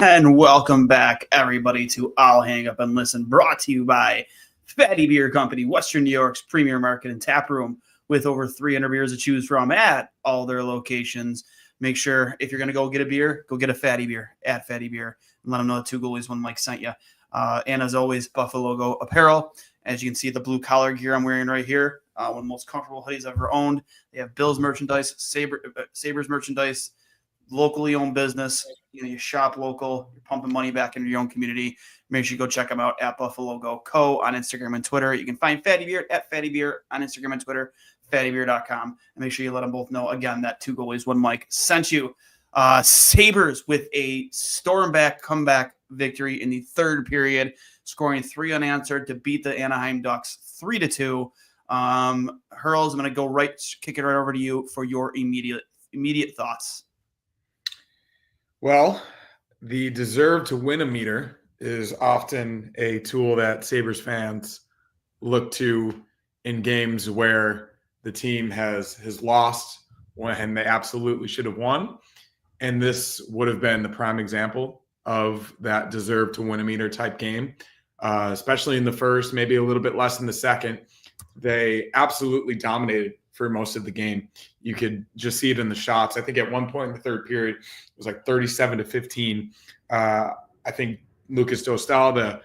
And welcome back, everybody, to I'll Hang Up and Listen, brought to you by Fatty Beer Company, Western New York's premier market and tap room, with over 300 beers to choose from at all their locations. Make sure, if you're going to go get a beer, go get a Fatty Beer at Fatty Beer, and let them know the two goalies one Mike sent you. And as always, Buffalo Logo apparel. As you can see, the blue collar gear I'm wearing right here, one of the most comfortable hoodies I've ever owned. They have Bills merchandise, Sabres merchandise, locally owned business. You shop local, you're pumping money back into your own community. Make sure you go check them out at Buffalo Go Co. on Instagram and Twitter. You can find Fatty Beer at Fatty Beer on Instagram and Twitter, fattybeer.com. And make sure you let them both know, again, that two goalies, one Mike sent you. Sabres with a storm-back comeback victory in the third period, scoring 3 unanswered to beat the Anaheim Ducks 3-2. Hurls, I'm going to kick it right over to you for your immediate thoughts. Well, the deserve to win a meter is often a tool that Sabres fans look to in games where the team has lost when they absolutely should have won. And this would have been the prime example of that deserve to win a meter type game, especially in the first, maybe a little bit less in the second. They absolutely dominated for most of the game. You could just see it in the shots. I think at one point in the third period, it was like 37-15. I think Lucas Dostal, the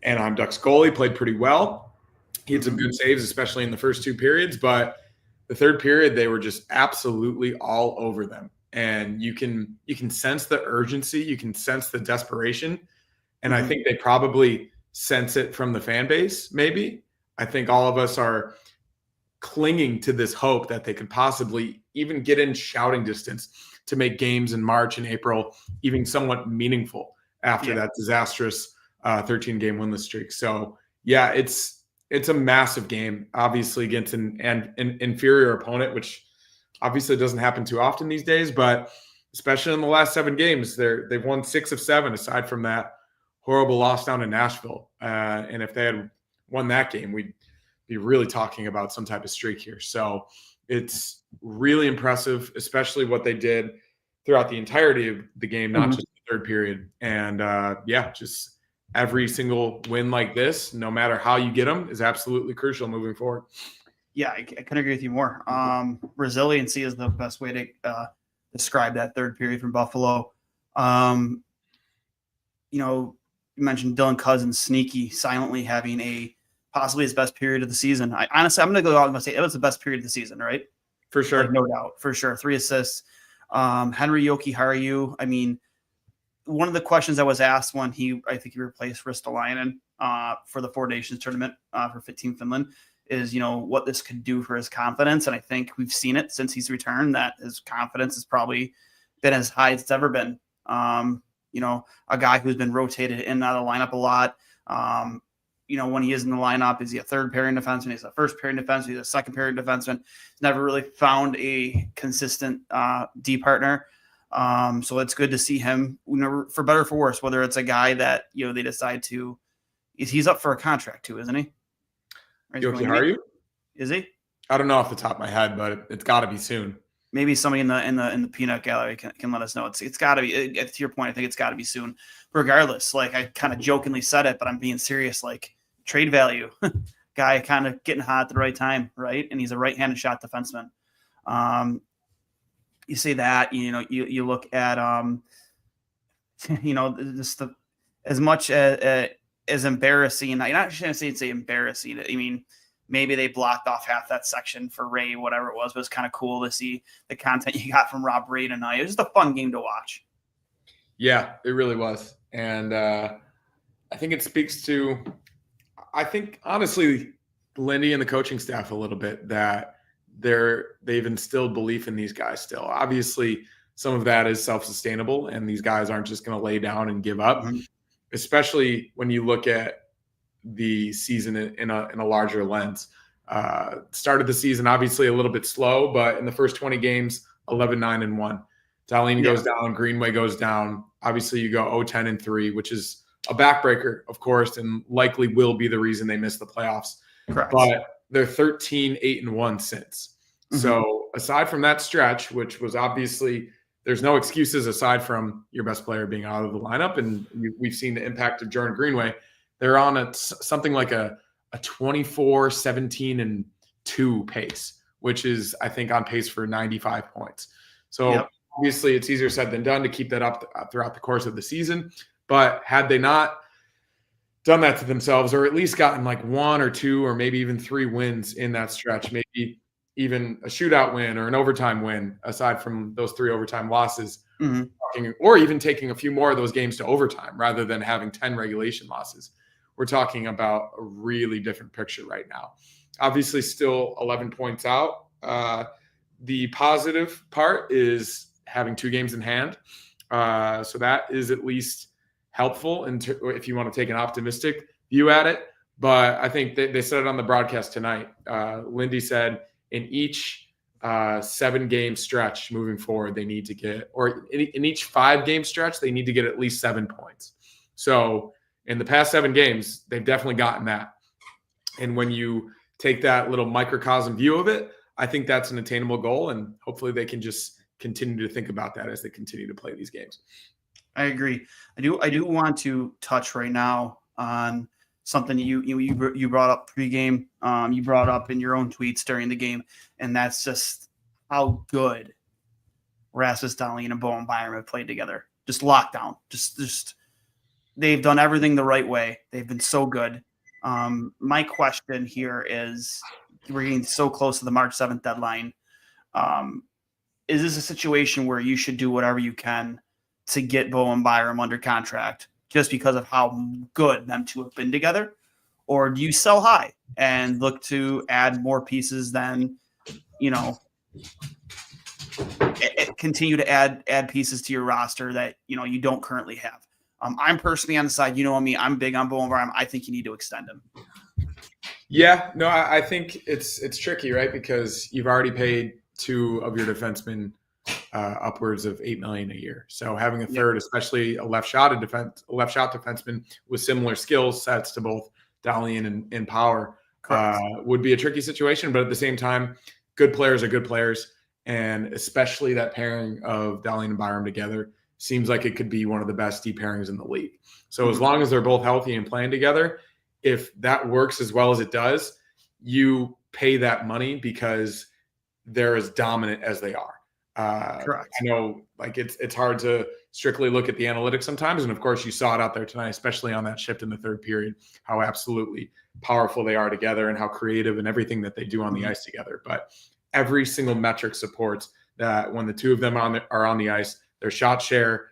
Anaheim Ducks goalie, played pretty well. He had some good saves, especially in the first 2 periods. But the third period, they were just absolutely all over them. And you can sense the urgency. You can sense the desperation. And I think they probably sense it from the fan base, maybe. I think all of us are clinging to this hope that they could possibly even get in shouting distance to make games in March and April even somewhat meaningful after that disastrous 13-game winless streak. So, yeah, it's a massive game, obviously, against an inferior opponent, which obviously doesn't happen too often these days, but especially in the last 7 games, they've won 6 of 7 aside from that horrible loss down in Nashville. And if they had won that game, we'd be really talking about some type of streak here. So it's really impressive, especially what they did throughout the entirety of the game, not just the third period. And just every single win like this, no matter how you get them, is absolutely crucial moving forward. Yeah, I couldn't agree with you more. Resiliency is the best way to describe that third period from Buffalo. You mentioned Dylan Cousins sneaky, silently having possibly his best period of the season. I'm going to go out and say it was the best period of the season, right? For sure. No doubt. For sure. 3 assists. Henry Jokiharju. I mean, one of the questions I was asked when I think he replaced Ristolainen for the Four Nations tournament for Team Finland is, what this could do for his confidence. And I think we've seen it since he's returned that his confidence has probably been as high as it's ever been. A guy who's been rotated in and out of the lineup a lot. When he is in the lineup, is he a third pairing defenseman? He's a first pairing defenseman. He's a second pairing defenseman. He's never really found a consistent D partner. So it's good to see him, for better or for worse, whether it's a guy that, they decide to, he's up for a contract too, isn't he? Jokiharju? Is he? I don't know off the top of my head, but it's got to be soon. Maybe somebody in the peanut gallery can let us know. It's got to be. To your point, I think it's got to be soon. Regardless, like I kind of jokingly said it, but I'm being serious. Like trade value, guy kind of getting hot at the right time, right? And he's a right-handed shot defenseman. You say that, you look at as much as embarrassing. I'm not going to say embarrassing. I mean, maybe they blocked off half that section for Ray, whatever it was, but it's kind of cool to see the content you got from Rob Ray tonight. It was just a fun game to watch. Yeah, it really was. And I think it speaks to, honestly, Lindy and the coaching staff a little bit, that they've instilled belief in these guys still. Obviously, some of that is self-sustainable, and these guys aren't just going to lay down and give up, especially when you look at the season in a larger lens. Started the season obviously a little bit slow, but in the first 20 games, 11-9-1. Dahlin goes down, Greenway goes down. Obviously, you go 0-10-3, which is a backbreaker, of course, and likely will be the reason they miss the playoffs. Correct. But they're 13-8-1 since. So aside from that stretch, which was obviously there's no excuses aside from your best player being out of the lineup. And we've seen the impact of Jordan Greenway. They're on something like a 24, 17, and 2 pace, which is, I think, on pace for 95 points. So obviously it's easier said than done to keep that up throughout the course of the season. But had they not done that to themselves, or at least gotten like 1 or 2 or maybe even 3 wins in that stretch, maybe even a shootout win or an overtime win, aside from those 3 overtime losses, or even taking a few more of those games to overtime rather than having 10 regulation losses, we're talking about a really different picture right now. Obviously, still 11 points out. The positive part is having 2 games in hand. So that is at least helpful if you want to take an optimistic view at it. But I think they said it on the broadcast tonight. Lindy said in each 7-game stretch moving forward, they need to get, or in each 5-game stretch, they need to get at least 7 points. So in the past 7 games, they've definitely gotten that. And when you take that little microcosm view of it, I think that's an attainable goal. And hopefully they can just continue to think about that as they continue to play these games. I agree. I do want to touch right now on something you brought up pregame. You brought up in your own tweets during the game, and that's just how good Rasmus Dahlin and Bowen Byram have played together. Just lockdown. Just they've done everything the right way. They've been so good. My question here is, we're getting so close to the March 7th deadline. Is this a situation where you should do whatever you can to get Bowen Byram under contract just because of how good them two have been together? Or do you sell high and look to add more pieces than, continue to add pieces to your roster that, you don't currently have? I'm personally on the side, me, I'm big on Bowen Byram. I think you need to extend him. Yeah, no, I think it's tricky, right? Because you've already paid 2 of your defensemen upwards of $8 million a year. So having a third, especially a left shot defenseman with similar skill sets to both Dahlin and Power, would be a tricky situation. But at the same time, good players are good players, and especially that pairing of Dahlin and Byram together seems like it could be one of the best deep pairings in the league. So as long as they're both healthy and playing together, if that works as well as it does, you pay that money because they're as dominant as they are. Correct. I know, like, it's hard to strictly look at the analytics sometimes, and of course you saw it out there tonight, especially on that shift in the third period, how absolutely powerful they are together and how creative and everything that they do on the ice together. But every single metric supports that when the 2 of them are on the ice, their shot share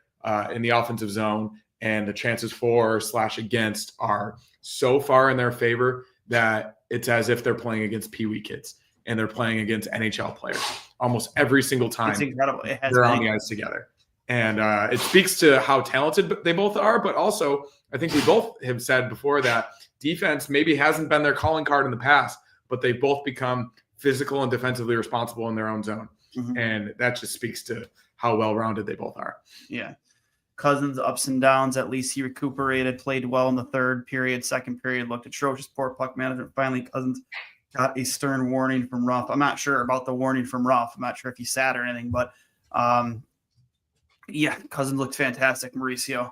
in the offensive zone and the chances for/against are so far in their favor that it's as if they're playing against Pee-wee kids and they're playing against NHL players almost every single time. It's incredible. They're on the ice together. And it speaks to how talented they both are, but also I think we both have said before that defense maybe hasn't been their calling card in the past, but they've both become physical and defensively responsible in their own zone. And that just speaks to how well-rounded they both are. Yeah. Cousins' ups and downs, at least he recuperated, played well in the third period. Second period looked atrocious. Poor puck management. Finally, Cousins got a stern warning from Ruff. I'm not sure about the warning from Ruff. I'm not sure if he's sad or anything, but Cousins looked fantastic. Mauricio,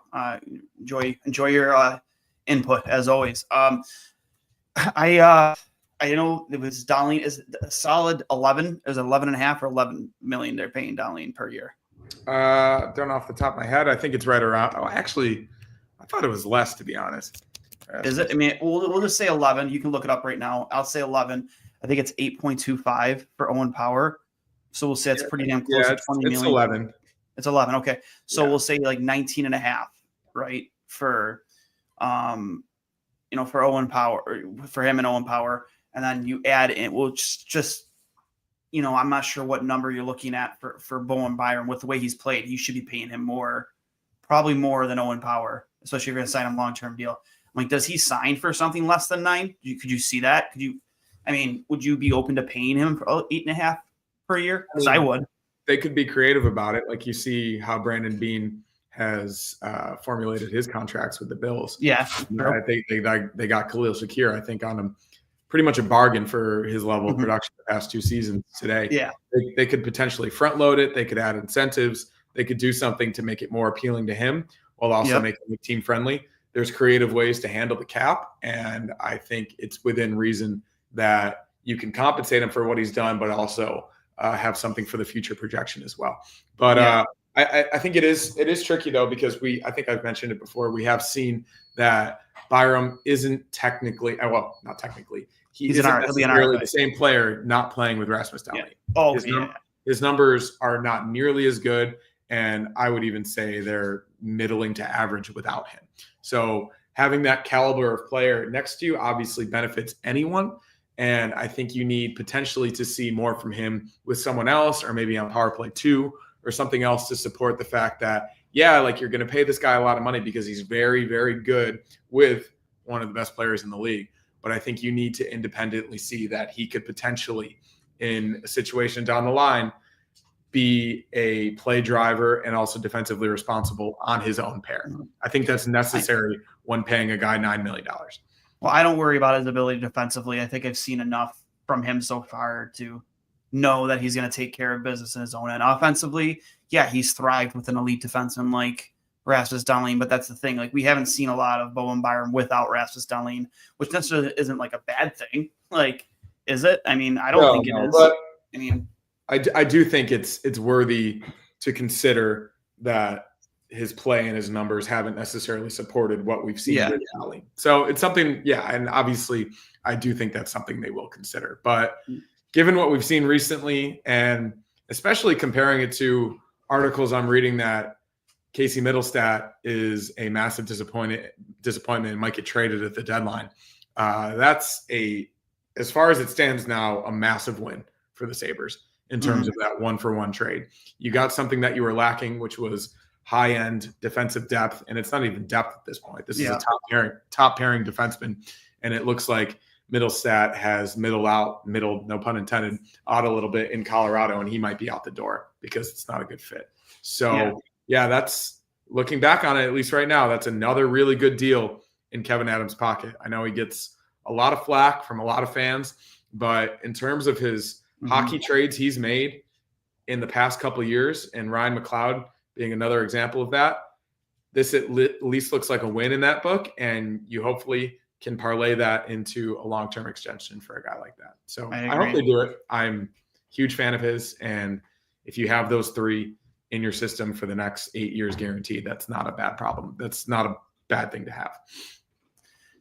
enjoy your input as always. I know it was Dahlin is a solid 11. It was 11.5 or 11 million they're paying Dahlin per year. Don't know off the top of my head. I think it's right around. Oh, actually, I thought it was less, to be honest. Is it? I mean, we'll just say 11. You can look it up right now. I'll say 11. I think it's 8.25 for Owen Power. So we'll say it's pretty damn close to 20 million. It's 11. It's 11. Okay. So we'll say like 19.5, right? For, for Owen Power, for him and Owen Power. And then you add in, we'll just I'm not sure what number you're looking at for Bowen Byram with the way he's played. You should be paying him probably more than Owen Power, especially if you're going to sign him long-term deal. I'm like, does he sign for something less than 9? Could you see that? Would you be open to paying him for 8.5 per year? Because I would. They could be creative about it. Like you see how Brandon Bean has formulated his contracts with the Bills. Yeah. I think they got Khalil Shakir, I think, on him. Pretty much a bargain for his level of production the past 2 seasons today. Yeah. They could potentially front load it. They could add incentives. they could do something to make it more appealing to him while also making it team friendly. There's creative ways to handle the cap, and I think it's within reason that you can compensate him for what he's done, but also have something for the future projection as well. But I think it is tricky though, because I think I've mentioned it before. We have seen that Byram isn't technically, well, not technically, he's isn't necessarily the same player not playing with Rasmus Dahlin. His numbers are not nearly as good, and I would even say they're middling to average without him. So having that caliber of player next to you obviously benefits anyone. And I think you need potentially to see more from him with someone else, or maybe on power play 2 or something else to support the fact that, like you're going to pay this guy a lot of money because he's very, very good with one of the best players in the league. But I think you need to independently see that he could potentially, in a situation down the line, be a play driver and also defensively responsible on his own pair. I think that's necessary when paying a guy $9 million. Well, I don't worry about his ability defensively. I think I've seen enough from him so far to know that he's going to take care of business in his own end. Offensively, he's thrived with an elite defenseman like Rasmus Dahlin, but that's the thing. Like, we haven't seen a lot of Bowen Byram without Rasmus Dahlin, which necessarily isn't like a bad thing. Like, is it? I mean, I don't think it is. But I mean, I do think it's worthy to consider that his play and his numbers haven't necessarily supported what we've seen with Dahlin. So it's something, and obviously I do think that's something they will consider. But given what we've seen recently, and especially comparing it to articles I'm reading that Casey Middlestat is a massive disappointment and might get traded at the deadline, that's as far as it stands now, a massive win for the Sabres in terms of that 1-for-1 trade. You got something that you were lacking, which was high-end defensive depth, and it's not even depth at this point. This is a top pairing defenseman, and it looks like Middlestat has middled, no pun intended, out a little bit in Colorado, and he might be out the door because it's not a good fit. So, that's looking back on it, at least right now, that's another really good deal in Kevyn Adams' pocket. I know he gets a lot of flack from a lot of fans, but in terms of his hockey trades he's made in the past couple of years, and Ryan McLeod being another example of that, this at least looks like a win in that book, and you hopefully can parlay that into a long-term extension for a guy like that. So I hope they do it. I'm a huge fan of his, and if you have those 3 in your system for the next 8 years guaranteed, that's not a bad problem. That's not a bad thing to have.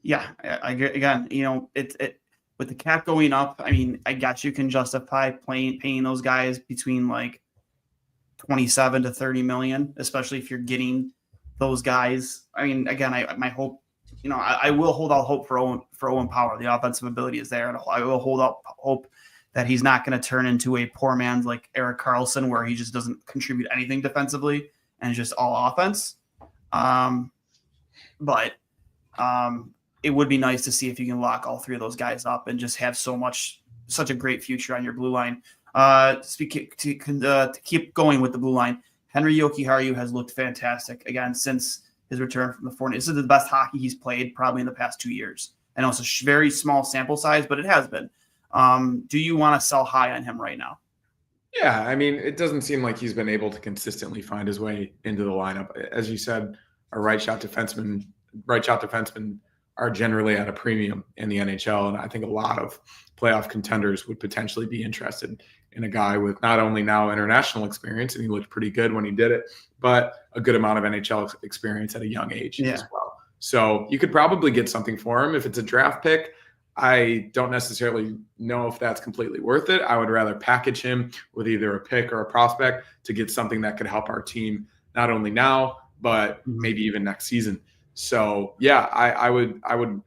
Yeah, again, it with the cap going up, I mean, I guess you can justify paying those guys between like 27 to 30 million, especially if you're getting those guys. I mean, again, my hope, I will hold out hope for Owen Power. The offensive ability is there, and I will hold out hope that he's not going to turn into a poor man's like Erik Karlsson, where he just doesn't contribute anything defensively and it's just all offense. But it would be nice to see if you can lock all 3 of those guys up and just have such a great future on your blue line. To keep going with the blue line, Henri Jokiharju has looked fantastic again since his return from the Foreign. This is the best hockey he's played probably in the past 2 years. I know it's a very small sample size, but it has been. Do you want to sell high on him right now? Yeah, I mean, it doesn't seem like he's been able to consistently find his way into the lineup. As you said, a right shot defenseman are generally at a premium in the NHL, and I think a lot of playoff contenders would potentially be interested in a guy with not only now international experience, and he looked pretty good when he did it, but a good amount of NHL experience at a young age as well. So you could probably get something for him. If it's a draft pick, I don't necessarily know if that's completely worth it. I would rather package him with either a pick or a prospect to get something that could help our team not only now, but maybe even next season. So I would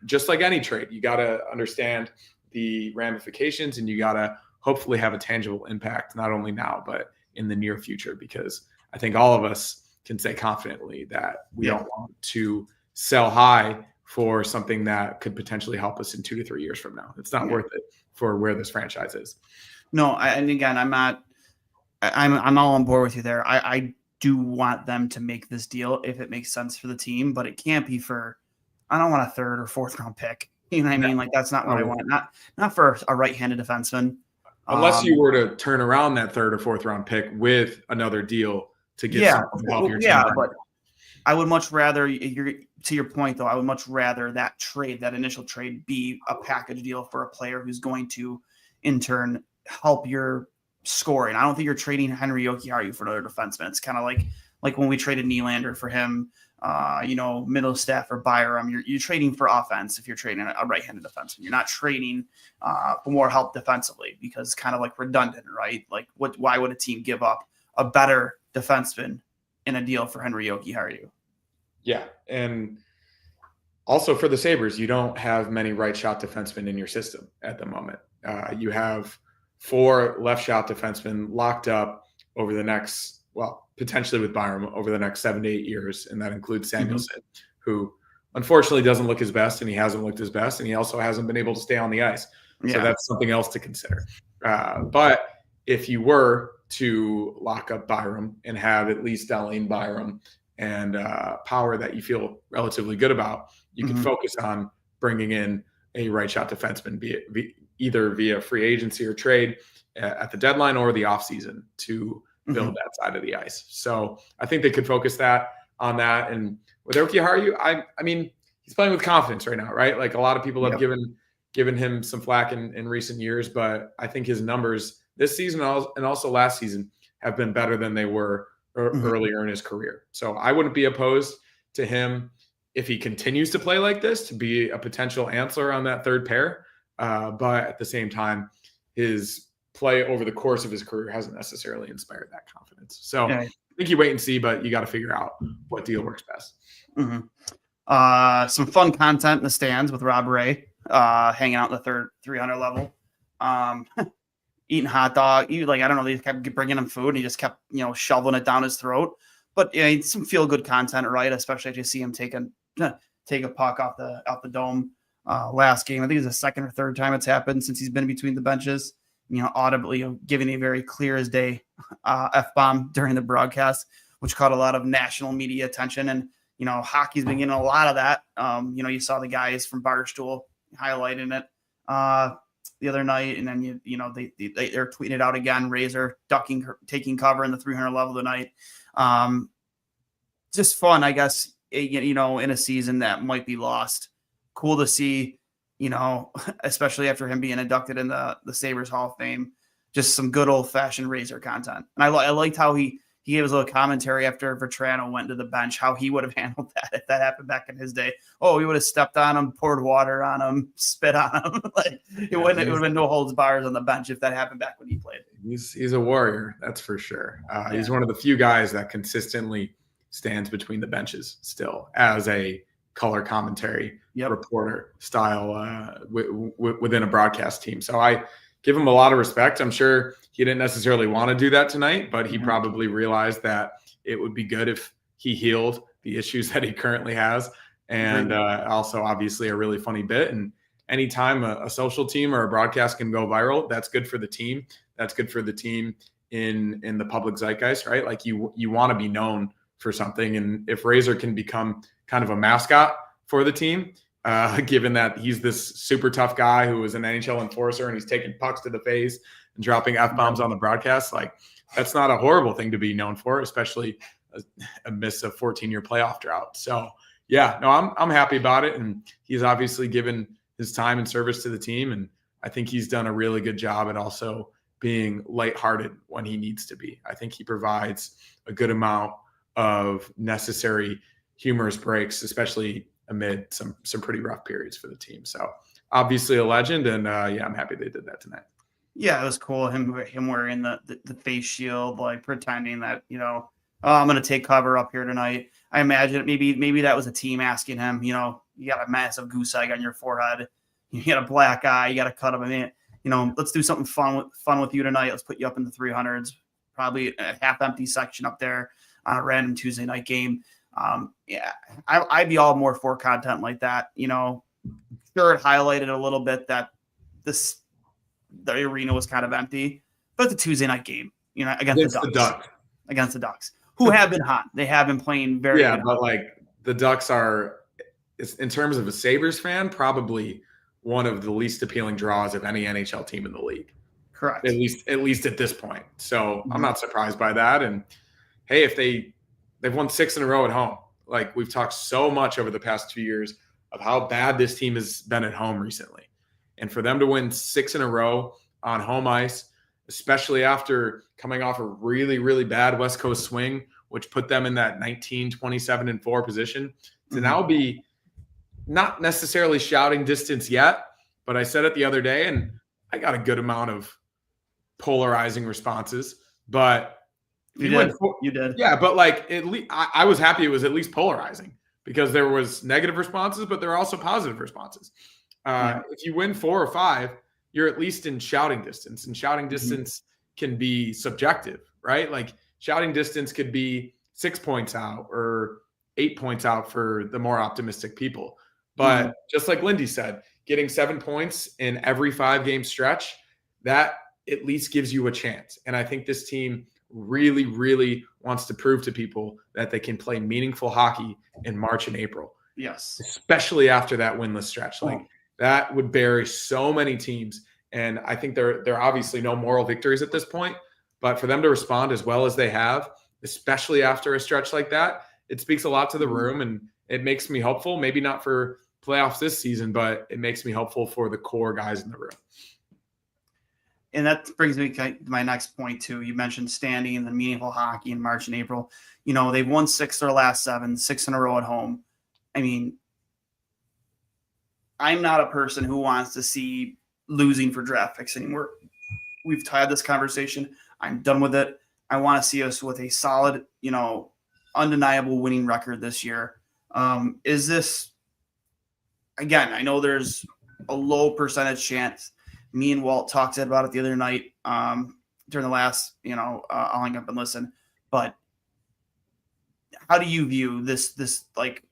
just like any trade, you got to understand the ramifications, and you got to hopefully have a tangible impact, not only now, but in the near future, because I think all of us can say confidently that we don't want to sell high for something that could potentially help us in 2 to 3 years from now. It's not worth it for where this franchise is. No, I'm all on board with you there. I do want them to make this deal if it makes sense for the team, but it can't be I don't want a 3rd or 4th round pick. You know what I mean? Like, that's not what I want. Not for a right-handed defenseman. Unless you were to turn around that 3rd or 4th round pick with another deal to get something to help your team. But I would much rather, to your point though, I would much rather that initial trade be a package deal for a player who's going to in turn help your scoring. I don't think you're trading Henry Jokiharju for another defenseman. It's kind of like when we traded Nylander for him, Middlestaff or Byram. You're trading for offense if you're trading a right-handed defenseman. You're not trading for more help defensively, because it's kind of like redundant, right? Like why would a team give up a better defenseman in a deal for Henry Jokiharju? Yeah, and also for the Sabres, you don't have many right shot defensemen in your system at the moment. You have 4 left shot defensemen locked up over the next, potentially with Byram over the next 7 to 8 years, and that includes Samuelson, who unfortunately doesn't look his best, and he hasn't looked his best, and he also hasn't been able to stay on the ice. Yeah. So that's something else to consider. But if you were to lock up Byram and have at least Dahlin, Byram, and Power that you feel relatively good about, you can focus on bringing in a right shot defenseman, either via free agency or trade at the deadline or the offseason to build that side of the ice. So I think they could focus on that. And with Jokiharju, I mean, he's playing with confidence right now, right? Like a lot of people have given him some flack in recent years, but I think his numbers this season and also last season have been better than they were earlier in his career. So I wouldn't be opposed to him, if he continues to play like this, to be a potential answer on that third pair. But at the same time, his play over the course of his career hasn't necessarily inspired that confidence. So I think you wait and see, but you got to figure out what deal works best. Some fun content in the stands with Rob Ray hanging out in the third 300 level, eating hot dog. I don't know, they kept bringing him food and he just kept, shoveling it down his throat. But some feel good content, right? Especially if you see him take a puck off the dome last game. I think it's the second or third time it's happened since he's been between the benches. Audibly giving a very clear as day F-bomb during the broadcast, which caught a lot of national media attention. And, hockey's been getting a lot of that. You saw the guys from Barstool highlighting it the other night. And then, they're tweeting it out again. Razor taking cover in the 300 level tonight. Just fun, I guess, in a season that might be lost. Cool to see, especially after him being inducted in the Sabres Hall of Fame, just some good old fashioned Razor content. And I liked how he gave his little commentary after Vetrano went to the bench, how he would have handled that if that happened back in his day. Oh, he would have stepped on him, poured water on him, spit on him. It would have been no holds bars on the bench if that happened back when he played. He's a warrior, that's for sure. He's one of the few guys that consistently stands between the benches still as a color commentary reporter style within a broadcast team. So I give him a lot of respect. I'm sure he didn't necessarily want to do that tonight, but he probably realized that it would be good if he healed the issues that he currently has. And also obviously a really funny bit. And anytime a social team or a broadcast can go viral, that's good for the team. That's good for the team in the public zeitgeist, right? Like you want to be known for something. And if Razor can become kind of a mascot for the team, given that he's this super tough guy who is an NHL enforcer and he's taking pucks to the face and dropping F-bombs on the broadcast, like that's not a horrible thing to be known for, especially amidst a 14-year playoff drought. So I'm happy about it. And he's obviously given his time and service to the team. And I think he's done a really good job at also being lighthearted when he needs to be. I think he provides a good amount of necessary humorous breaks, especially amid some pretty rough periods for the team. So obviously a legend, and I'm happy they did that tonight. Yeah, it was cool. Him wearing the face shield, like pretending that, I'm going to take cover up here tonight. I imagine maybe that was a team asking him, you got a massive goose egg on your forehead. You got a black eye. You got to cut him in. Let's do something fun with you tonight. Let's put you up in the 300s, probably a half empty section up there on a random Tuesday night game. I'd be all more for content like that. Sure, it highlighted a little bit that the arena was kind of empty, but it's a Tuesday night game, against the Ducks, who have been hot. They have been playing very good. But like the Ducks are, in terms of a Sabres fan, probably one of the least appealing draws of any NHL team in the league. Correct. At least at this point. So I'm not surprised by that. And hey, if they've won 6 in a row at home. Like we've talked so much over the past 2 years of how bad this team has been at home recently. And for them to win 6 in a row on home ice, especially after coming off a really, really bad West Coast swing, which put them in that 19, 27-4 position, to now be not necessarily shouting distance yet, but I said it the other day, and I got a good amount of polarizing responses. But you did. Yeah, but like at least I was happy it was at least polarizing because there was negative responses, but there are also positive responses. If you win 4 or 5, you're at least in shouting distance, and shouting distance can be subjective, right? Like shouting distance could be 6 points out or 8 points out for the more optimistic people. But just like Lindy said, getting 7 points in every 5-game stretch, that at least gives you a chance. And I think this team really, really wants to prove to people that they can play meaningful hockey in March and April. Yes. Especially after that winless stretch. Like that would bury so many teams. And I think there are obviously no moral victories at this point, but for them to respond as well as they have, especially after a stretch like that, it speaks a lot to the room, and it makes me hopeful, maybe not for playoffs this season, but it makes me hopeful for the core guys in the room. And that brings me to my next point too. You mentioned standing and the meaningful hockey in March and April. You know, they've won 6 of their last 7, 6 in a row at home. I mean, I'm not a person who wants to see losing for draft picks anymore. We've had this conversation. I'm done with it. I want to see us with a solid, you know, undeniable winning record this year. Is this, again, I know there's a low percentage chance. Me and Walt talked about it the other night during the last, I'll hang up and listen. But how do you view this like,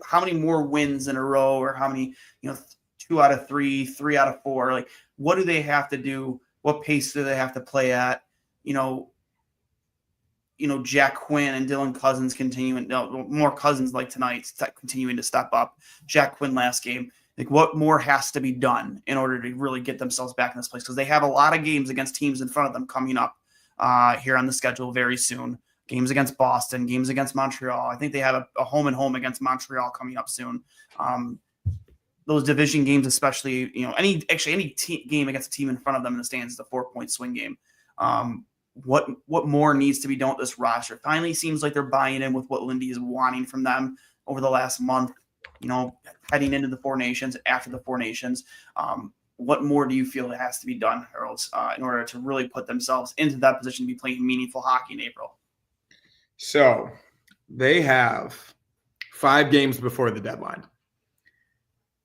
how many more wins in a row, or how many, 2 out of 3, 3 out of 4, like what do they have to do? What pace do they have to play at? Jack Quinn and Dylan Cousins continuing, more Cousins like tonight, continuing to step up. Jack Quinn last game. Like what more has to be done in order to really get themselves back in this place? Because they have a lot of games against teams in front of them coming up here on the schedule very soon. Games against Boston, games against Montreal. I think they have a home and home against Montreal coming up soon. Those division games, especially, any game against a team in front of them in the stands is a 4-point swing game. What more needs to be done with this roster? It finally seems like they're buying in with what Lindy is wanting from them over the last month. Heading into the 4 Nations, after the 4 Nations, what more do you feel it has to be done, Hurls, in order to really put themselves into that position to be playing meaningful hockey in April? So they have 5 games before the deadline.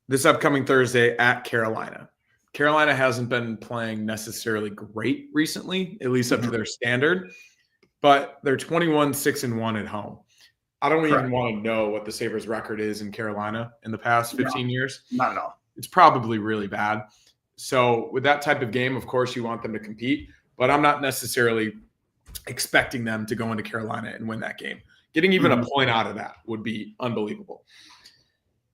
This upcoming Thursday at Carolina. Carolina hasn't been playing necessarily great recently, at least up to their standard, but they're 21-6-1 at home. I don't even want to know what the Sabres record is in Carolina in the past 15 years. Not at all. It's probably really bad. So with that type of game, of course, you want them to compete, but I'm not necessarily expecting them to go into Carolina and win that game. Getting even a point out of that would be unbelievable.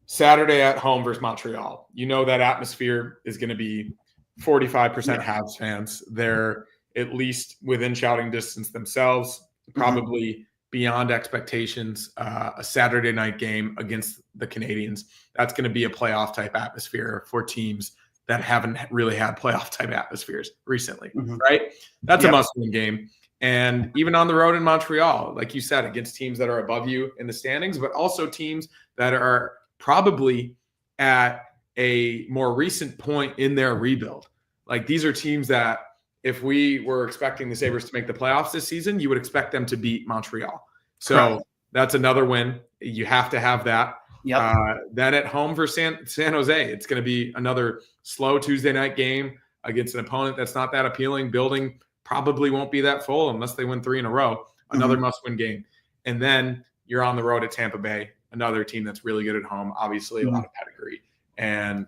Saturday at home versus Montreal. That atmosphere is going to be 45% Habs fans. They're at least within shouting distance themselves, probably beyond expectations. A Saturday night game against the Canadiens. That's going to be a playoff type atmosphere for teams that haven't really had playoff type atmospheres recently, right? That's a must-win game. And even on the road in Montreal, like you said, against teams that are above you in the standings, but also teams that are probably at a more recent point in their rebuild. Like these are teams that if we were expecting the Sabres to make the playoffs this season, you would expect them to beat Montreal. So that's another win. You have to have that. Then at home for San Jose, it's going to be another slow Tuesday night game against an opponent that's not that appealing. Building probably won't be that full unless they win 3 in a row. Another must-win game. And then you're on the road at Tampa Bay, another team that's really good at home, obviously a lot of pedigree. And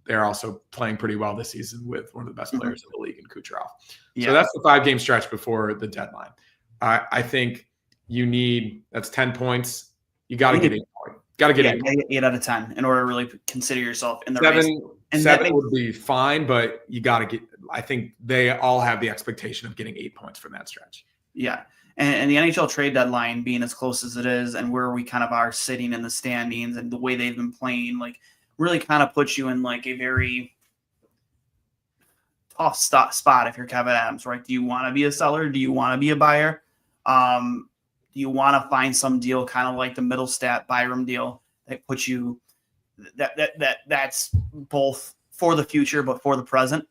they're also playing pretty well this season with one of the best players in the league in Kucherov. So that's the 5-game stretch before the deadline. I think that's 10 points. You got to get 8 points. Got to get 8 points. 8 out of 10 in order to really consider yourself in the 7, race. And 7 would be fine, but you got to get – I think they all have the expectation of getting 8 points from that stretch. Yeah. And the NHL trade deadline being as close as it is, and where we kind of are sitting in the standings and the way they've been playing, like really kind of puts you in like a very tough spot if you're Kevin Adams, right? Do you want to be a seller? Do you want to be a buyer? Do you want to find some deal kind of like the Middlestat Byram deal that puts you that's both for the future but for the present?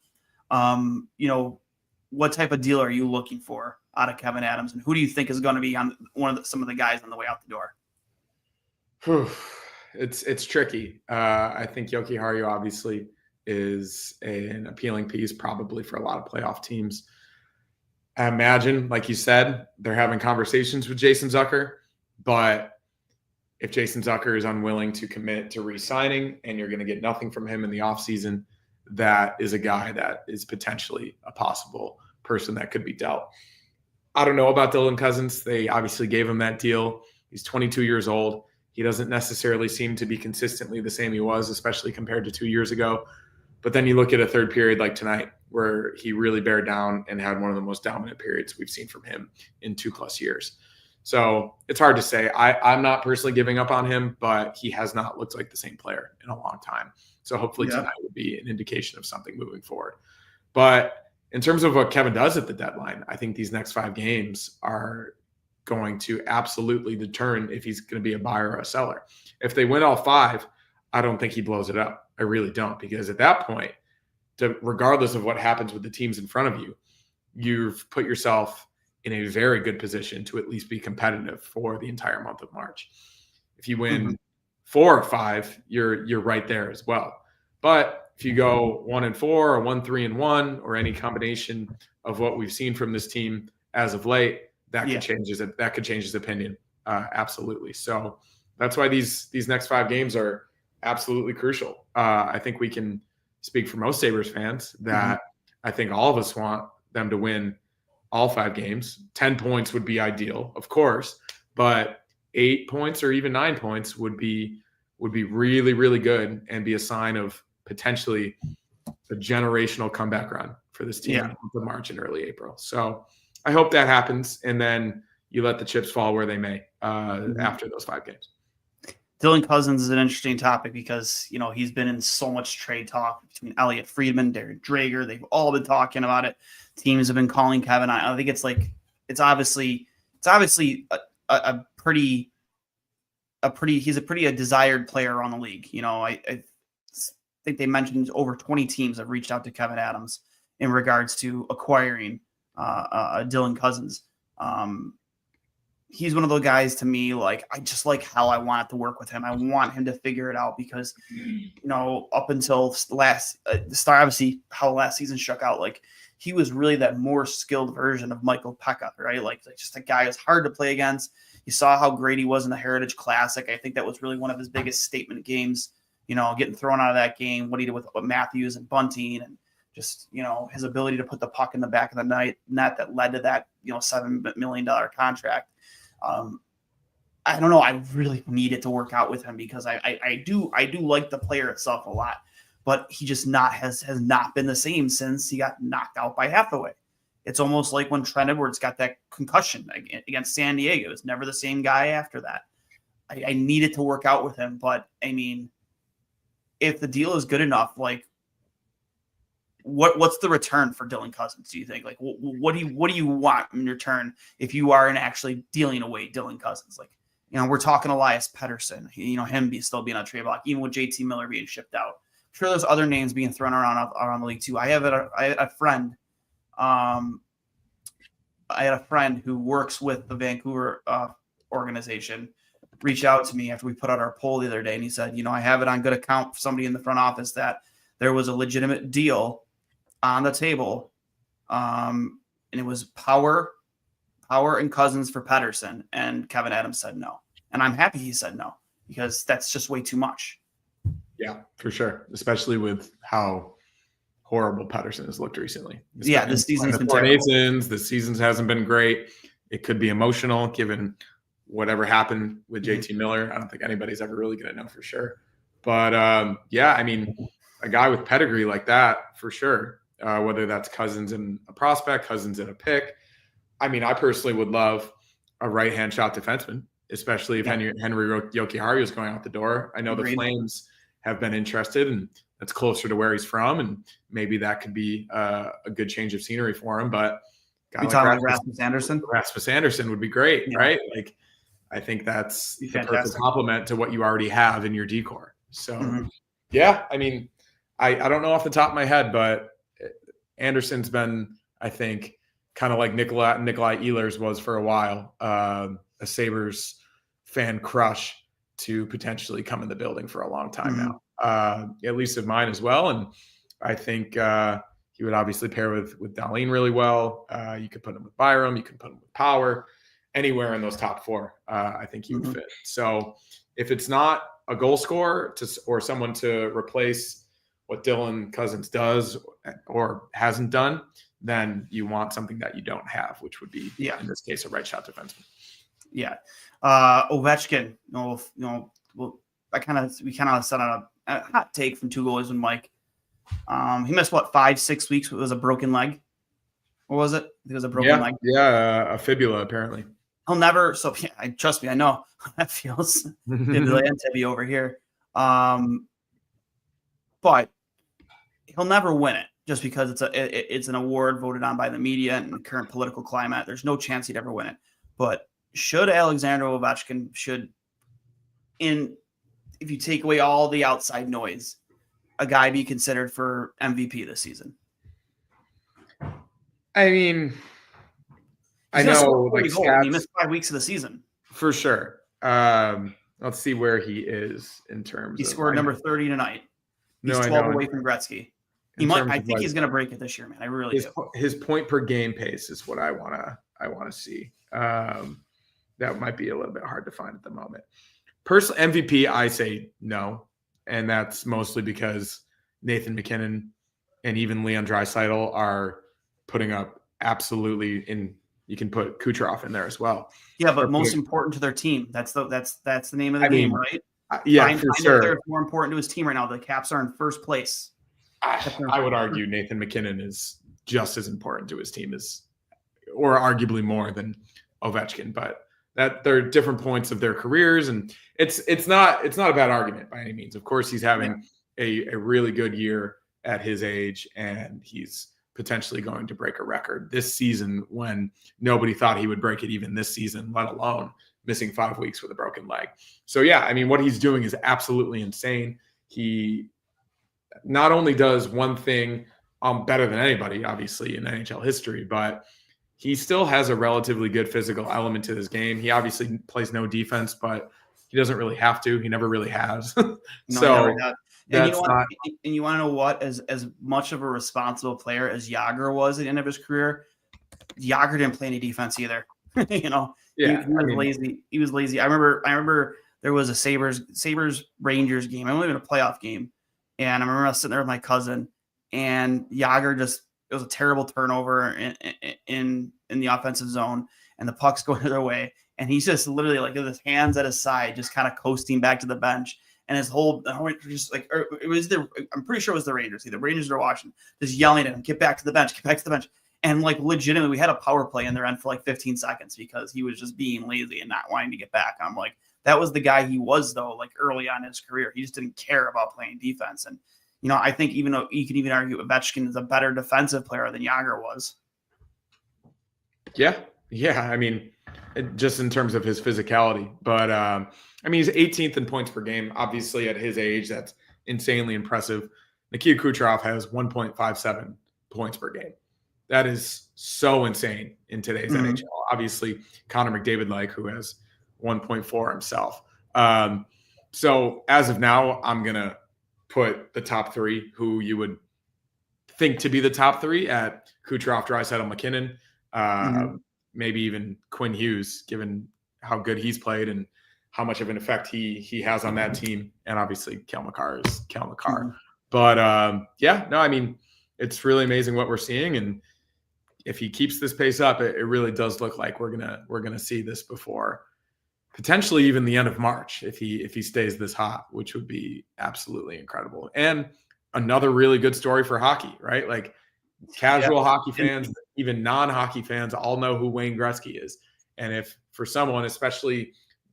What type of deal are you looking for out of Kevin Adams, and who do you think is going to be on some of the guys on the way out the door? It's tricky. I think Yoki Haru obviously is an appealing piece, probably for a lot of playoff teams. I imagine, like you said, they're having conversations with Jason Zucker, but if Jason Zucker is unwilling to commit to re-signing and you're going to get nothing from him in the offseason, that is a guy that is potentially a possible person that could be dealt. I don't know about Dylan Cousins. They obviously gave him that deal. He's 22 years old. He doesn't necessarily seem to be consistently the same he was, especially compared to 2 years ago. But then you look at a third period like tonight where he really bared down and had one of the most dominant periods we've seen from him in 2+ years. So it's hard to say. I'm not personally giving up on him, but he has not looked like the same player in a long time. So hopefully tonight would be an indication of something moving forward. But in terms of what Kevin does at the deadline, I think these next 5 games are going to absolutely determine if he's going to be a buyer or a seller. If they win all 5, I don't think he blows it up. I really don't, because at that point, regardless of what happens with the teams in front of you, you've put yourself in a very good position to at least be competitive for the entire month of March. If you win 4 or 5, you're right there as well. But if you go 1-4 or 1-3-1 or any combination of what we've seen from this team as of late, that could change his opinion. Absolutely. So that's why these next 5 games are absolutely crucial. I think we can speak for most Sabres fans that I think all of us want them to win all 5 games. 10 points would be ideal, of course, but 8 points or even 9 points would be really, really good and be a sign of potentially a generational comeback run for this team in the March and early April. So I hope that happens, and then you let the chips fall where they may after those 5 games. Dylan Cousins is an interesting topic because, he's been in so much trade talk between Elliot Friedman, Darren Drager. They've all been talking about it. Teams have been calling Kevin. I think it's obviously a pretty desired player on the league. I think they mentioned over 20 teams have reached out to Kevin Adams in regards to acquiring Dylan Cousins. He's one of those guys to me, like, I just like how I want to work with him. I want him to figure it out because, up until obviously how last season shook out, like he was really that more skilled version of Michael Pekka, right? Like just a guy who's hard to play against. You saw how great he was in the Heritage Classic. I think that was really one of his biggest statement games, getting thrown out of that game, what he did with Matthews and Bunting, and just, his ability to put the puck in the back of the net that led to that, $7 million contract. I don't know. I really need it to work out with him because I do like the player itself a lot, but he just has not been the same since he got knocked out by Hathaway. It's almost like when Trent Edwards got that concussion against San Diego. It's never the same guy after that. I need it to work out with him, but I mean, if the deal is good enough, like what's the return for Dylan Cousins? Do you think? Like, what do you want in return if you are actually dealing away Dylan Cousins? Like, we're talking Elias Pettersson, him still being on trade block, even with JT Miller being shipped out. I'm sure there's other names being thrown around the league too. I had a friend who works with the Vancouver organization reach out to me after we put out our poll the other day, and he said, I have it on good account for somebody in the front office that there was a legitimate deal on the table, and it was Power and Cousins for Pettersson, and Kevin Adams said no. And I'm happy he said no because that's just way too much. Yeah, for sure, especially with how horrible Pettersson has looked recently. Yeah, this season's been terrible. The season hasn't been great. It could be emotional given whatever happened with JT Miller. I don't think anybody's ever really going to know for sure. But I mean, a guy with pedigree like that, for sure, whether that's Cousins and a prospect, Cousins and a pick. I mean, I personally would love a right-hand shot defenseman, especially if Henry Jokiharju is going out the door. I know the Flames have been interested, and that's closer to where he's from, and maybe that could be a good change of scenery for him. But you talking about Rasmus Andersson? Rasmus Andersson would be great, right? Like, I think that's the perfect complement to what you already have in your decor. So, yeah, I mean, I don't know off the top of my head, but Anderson's been, I think, kind of like Nikolai Ehlers was for a while, a Sabres fan crush to potentially come in the building for a long time now, at least of mine as well. And I think he would obviously pair with Dahlin really well. You could put him with Byram. You could put him with Power. Anywhere in those top four, I think he would fit. So if it's not a goal scorer or someone to replace what Dylan Cousins does or hasn't done, then you want something that you don't have, which would be, in this case, a right shot defenseman. Yeah. Ovechkin, we kind of set on a hot take from Two Goalies with Mike. He missed 5-6 weeks with a broken leg. What was it? It was a broken leg. Yeah, a fibula apparently. He'll never. So trust me, I know how that feels. Fibula and tibia over here. But he'll never win it just because it's an award voted on by the media and the current political climate. There's no chance he'd ever win it. But should Alexander Ovechkin if you take away all the outside noise, a guy be considered for MVP this season? I mean, I know he missed 5 weeks of the season for sure. Let's see where he is in terms. He scored number 30 tonight. He's 12 away from Gretzky. I think he's going to break it this year, man. I really do. His point per game pace is what I want to see. That might be a little bit hard to find at the moment. Personally, MVP, I say no, and that's mostly because Nathan McKinnon and even Leon Draisaitl are putting up absolutely in. You can put Kucherov in there as well. Yeah, but most important to their team. That's the name of the game, right? Yeah, for sure. It's more important to his team right now. The Caps are in first place. I would argue Nathan McKinnon is just as important to his team or arguably more than Ovechkin. But that they're different points of their careers, and it's not a bad argument by any means. Of course, he's having a really good year at his age, and he's potentially going to break a record this season when nobody thought he would break it even this season, let alone missing 5 weeks with a broken leg. So yeah, I mean, what he's doing is absolutely insane. He not only does one thing better than anybody, obviously, in NHL history, but he still has a relatively good physical element to his game. He obviously plays no defense, but he doesn't really have to. He never really has. And you want to know what? As much of a responsible player as Jágr was at the end of his career, Jágr didn't play any defense either. He was lazy. He was lazy. I remember there was a Sabres Rangers game. I wasn't even a playoff game, and I remember I was sitting there with my cousin, and Jágr it was a terrible turnover in the offensive zone, and the puck's going their way, and he's just literally like with his hands at his side, just kind of coasting back to the bench. And his whole just like I'm pretty sure it was the Rangers. The Rangers are watching, just yelling at him, get back to the bench, get back to the bench. And like legitimately, we had a power play in their end for like 15 seconds because he was just being lazy and not wanting to get back. I'm like, that was the guy he was though, like early on in his career. He just didn't care about playing defense. And I think even though you could even argue Ovechkin is a better defensive player than Jágr was. Yeah. I mean, just in terms of his physicality, but he's 18th in points per game. Obviously, at his age, that's insanely impressive. Nikita Kucherov has 1.57 points per game. That is so insane in today's NHL. Obviously, Connor McDavid, who has 1.4 himself. So as of now, I'm going to put the top three who you would think to be the top three at Kucherov, Draisaitl, McKinnon, maybe even Quinn Hughes, given how good he's played and how much of an effect he has on that team. And obviously Cale Makar is Cale Makar. But it's really amazing what we're seeing. And if he keeps this pace up, it really does look like we're gonna see this before potentially even the end of March if he stays this hot, which would be absolutely incredible. And another really good story for hockey, right? Like casual hockey fans, even non-hockey fans all know who Wayne Gretzky is. And if for someone, especially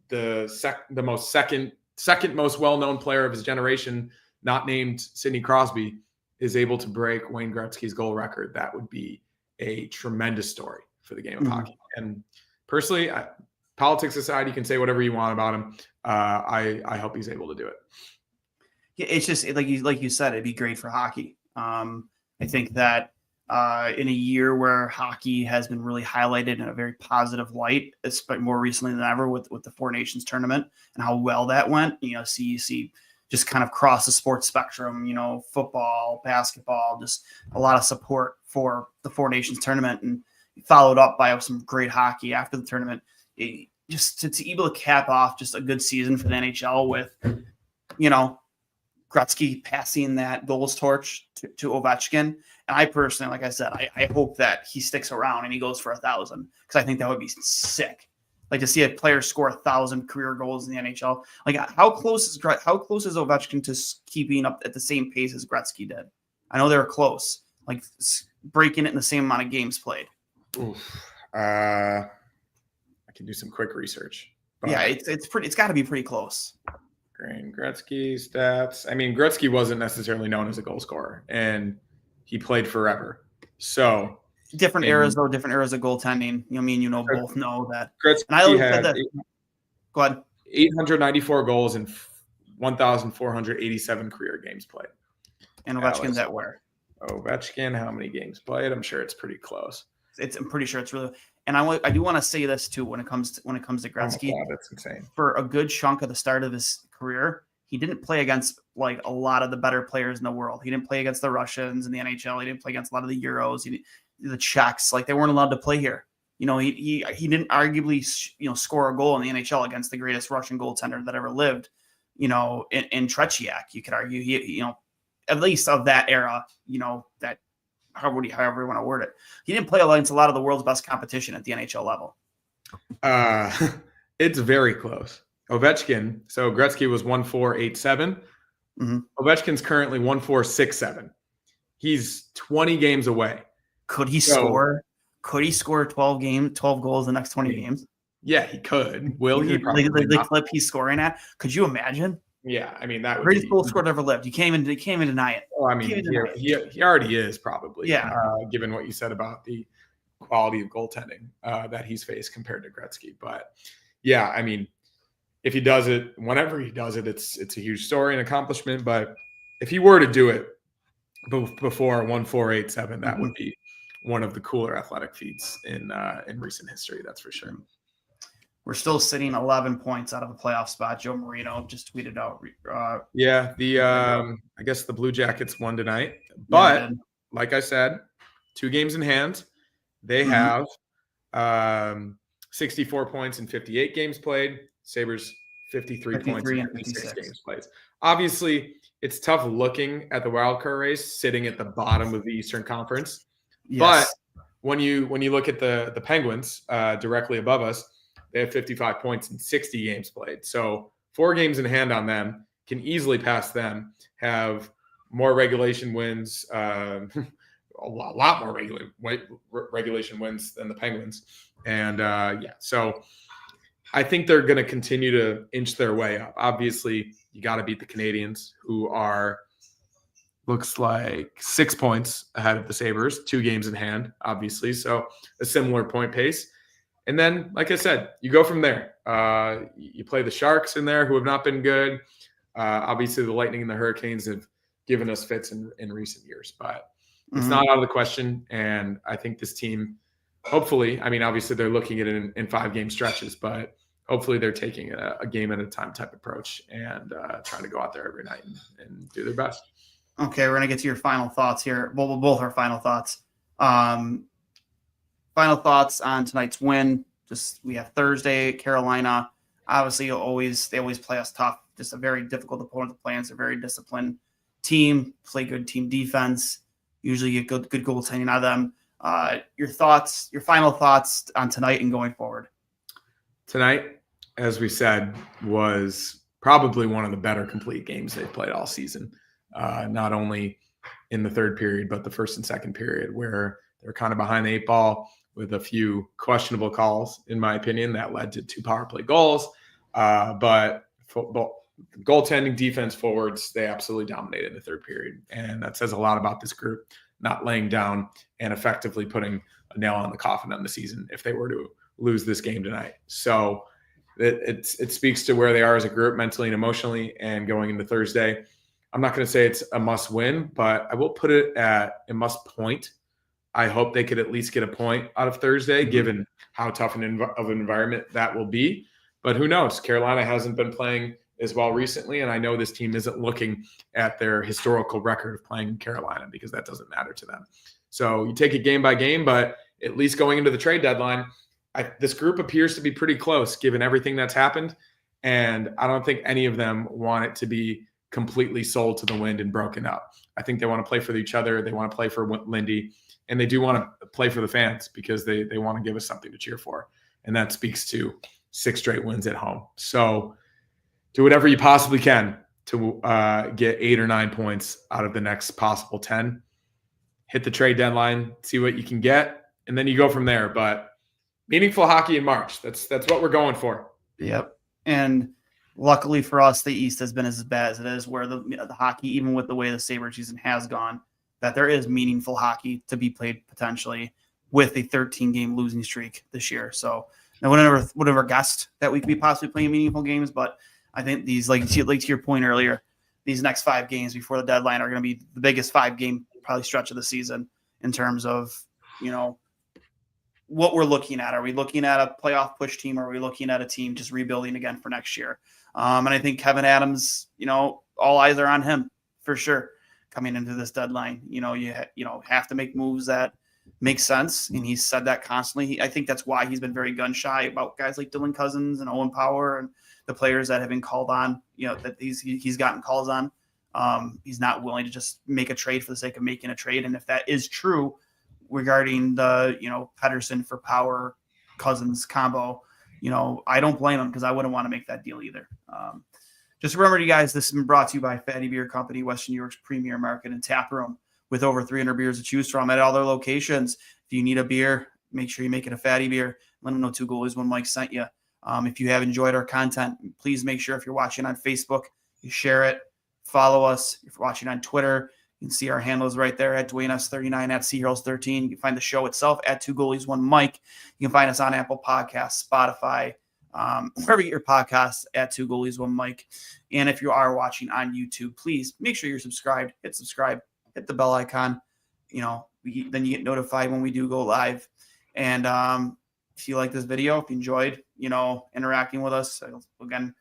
the second most well-known player of his generation, not named Sidney Crosby, is able to break Wayne Gretzky's goal record. That would be a tremendous story for the game of hockey. And personally, politics aside, you can say whatever you want about him. I hope he's able to do it. Yeah, it's just like you said, it'd be great for hockey. I think that in a year where hockey has been really highlighted in a very positive light, especially more recently than ever with the Four Nations tournament and how well that went, you see just kind of cross the sports spectrum, football, basketball, just a lot of support for the Four Nations tournament, and followed up by some great hockey after the tournament. Just to be able to cap off just a good season for the NHL with, Gretzky passing that goals torch to Ovechkin. And I personally, like I said, I hope that he sticks around and he goes for 1,000, because I think that would be sick. Like to see a player score 1,000 career goals in the NHL. Like how close is Ovechkin to keeping up at the same pace as Gretzky did? I know they're close, like breaking it in the same amount of games played. I can do some quick research. Yeah, it's got to be pretty close. Gretzky stats. I mean, Gretzky wasn't necessarily known as a goal scorer, and he played forever. So different eras of goaltending. Both know that. Gretzky and I had that. Go ahead. 894 goals and 1,487 career games played. And Ovechkin's at where? Ovechkin, how many games played? I'm sure it's pretty close. I'm pretty sure it's really. And I do want to say this too when it comes to Gretzky. Oh, God, that's insane. For a good chunk of the start of his career, he didn't play against like a lot of the better players in the world. He didn't play against the Russians in the NHL. He didn't play against a lot of the Euros. The Czechs, like they weren't allowed to play here. He didn't arguably score a goal in the NHL against the greatest Russian goaltender that ever lived. In Tretiak, you could argue he at least of that era. That. However you want to word it. He didn't play against a lot of the world's best competition at the NHL level. It's very close. Ovechkin, so Gretzky was 1,487. Mm-hmm. Ovechkin's currently 1,467. He's 20 games away. Could he score 12 goals in the next 20 games? Yeah, he could. Will he? The clip he's scoring at. Could you imagine? Yeah, I mean that would greatest goal scorer ever lived. You can't even deny it. Well, I mean, he already is probably. Yeah. Given what you said about the quality of goaltending that he's faced compared to Gretzky, but yeah, I mean, if he does it, whenever he does it, it's a huge story and accomplishment. But if he were to do it before 1,487, that would be one of the cooler athletic feats in recent history. That's for sure. We're still sitting 11 points out of a playoff spot. Joe Marino just tweeted out. I guess the Blue Jackets won tonight. But like I said, 2 games in hand. They have 64 points in 58 games played. Sabres 53 points in 56 games played. Obviously, it's tough looking at the wildcard race sitting at the bottom of the Eastern Conference. Yes. But when you look at the Penguins directly above us, they have 55 points in 60 games played. So 4 games in hand on them, can easily pass them, have more regulation wins, a lot more regulation wins than the Penguins. And so I think they're going to continue to inch their way up. Obviously, you got to beat the Canadians, who are, looks like 6 points ahead of the Sabres, 2 games in hand, obviously. So a similar point pace. And then, like I said, you go from there. You play the Sharks in there, who have not been good. Obviously, the Lightning and the Hurricanes have given us fits in recent years. But it's not out of the question. And I think this team, hopefully, I mean, obviously, they're looking at it in 5-game stretches. But hopefully, they're taking a game at a time type approach and trying to go out there every night and do their best. Okay, we're going to get to your final thoughts here. Well, both our final thoughts. Final thoughts on tonight's win. We have Thursday, Carolina. Obviously, they always play us tough. Just a very difficult opponent to play against. A very disciplined team. Play good team defense. Usually get good goaltending out of them. Your final thoughts on tonight and going forward. Tonight, as we said, was probably one of the better complete games they've played all season. Not only in the third period, but the first and second period, where they're kind of behind the 8 ball. with a few questionable calls, in my opinion, that led to 2 power play goals. But football, goaltending, defense, forwards, they absolutely dominated the third period. And that says a lot about this group not laying down and effectively putting a nail on the coffin on the season if they were to lose this game tonight. So it speaks to where they are as a group mentally and emotionally and going into Thursday. I'm not going to say it's a must win, but I will put it at a must point. I hope they could at least get a point out of Thursday, given how tough of an environment that will be. But who knows? Carolina hasn't been playing as well recently, and I know this team isn't looking at their historical record of playing in Carolina because that doesn't matter to them. So you take it game by game, but at least going into the trade deadline, this group appears to be pretty close given everything that's happened, and I don't think any of them want it to be completely sold to the wind and broken up. I think they want to play for each other. They want to play for Lindy, and they do want to play for the fans because they want to give us something to cheer for, and that speaks to 6 straight wins at home. So do whatever you possibly can to get 8 or 9 points out of the next possible 10. Hit the trade deadline, see what you can get, and then you go from there. But meaningful hockey in March. That's what we're going for. Yep. And luckily for us, the East has been as bad as it is, where the hockey, even with the way the Sabres season has gone, that there is meaningful hockey to be played potentially with a 13-game losing streak this year. So I would never guessed that we could be possibly playing meaningful games, but I think these, like to your point earlier, these next 5 games before the deadline are going to be the biggest 5-game probably stretch of the season in terms of, what we're looking at. Are we looking at a playoff push team? Or are we looking at a team just rebuilding again for next year? And I think Kevin Adams, all eyes are on him for sure coming into this deadline. You have to make moves that make sense. And he's said that constantly. I think that's why he's been very gun shy about guys like Dylan Cousins and Owen Power and the players that have been called on, that he's gotten calls on. He's not willing to just make a trade for the sake of making a trade. And if that is true regarding the, Pedersen for Power Cousins combo, I don't blame him because I wouldn't want to make that deal either. Just remember, you guys, this has been brought to you by Fatty Beer Company, Western New York's premier market and tap room with over 300 beers to choose from at all their locations. If you need a beer, make sure you make it a Fatty Beer. Let them know 2 Goalies, 1 Mike sent you. If you have enjoyed our content, please make sure if you're watching on Facebook, you share it, follow us. If you're watching on Twitter, you can see our handles right there at Duane S39, at Hurls13. You can find the show itself at 2 Goalies, 1 Mike. You can find us on Apple Podcasts, Spotify, wherever you get your podcasts at 2 Goalies, 1 Mike. And if you are watching on YouTube, please make sure you're subscribed. Hit subscribe, hit the bell icon. Then you get notified when we do go live. And if you like this video, if you enjoyed, interacting with us, again,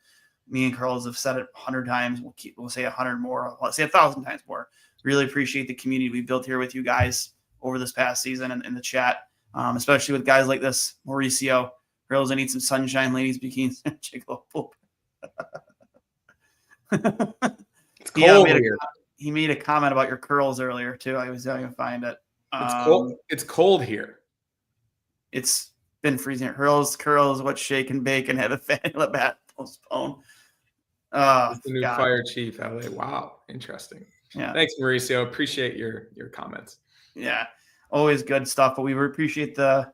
me and Hurls have said it 100 times. We'll say 100 more. Let's say 1,000 times more. Really appreciate the community we built here with you guys over this past season and in the chat, especially with guys like this, Mauricio. Hurls, I need some sunshine, ladies, bikinis, Jigglypuff. It's cold here. He made a comment about your curls earlier too. I was going to find it. It's cold. It's cold here. It's been freezing. Hurls, curls, what shake and bake and have a fan bat postpone. It's the new fire chief. LA. Wow, interesting. Yeah. Thanks, Mauricio. Appreciate your comments. Yeah, always good stuff. But we appreciate the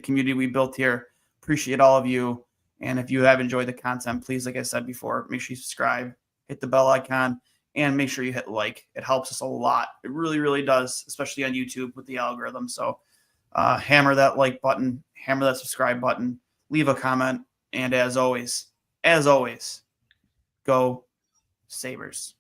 community we built here. Appreciate all of you. And if you have enjoyed the content, please, like I said before, make sure you subscribe, hit the bell icon, and make sure you hit like. It helps us a lot. It really, really does, especially on YouTube with the algorithm. So hammer that like button, hammer that subscribe button, leave a comment. And as always, go Sabres.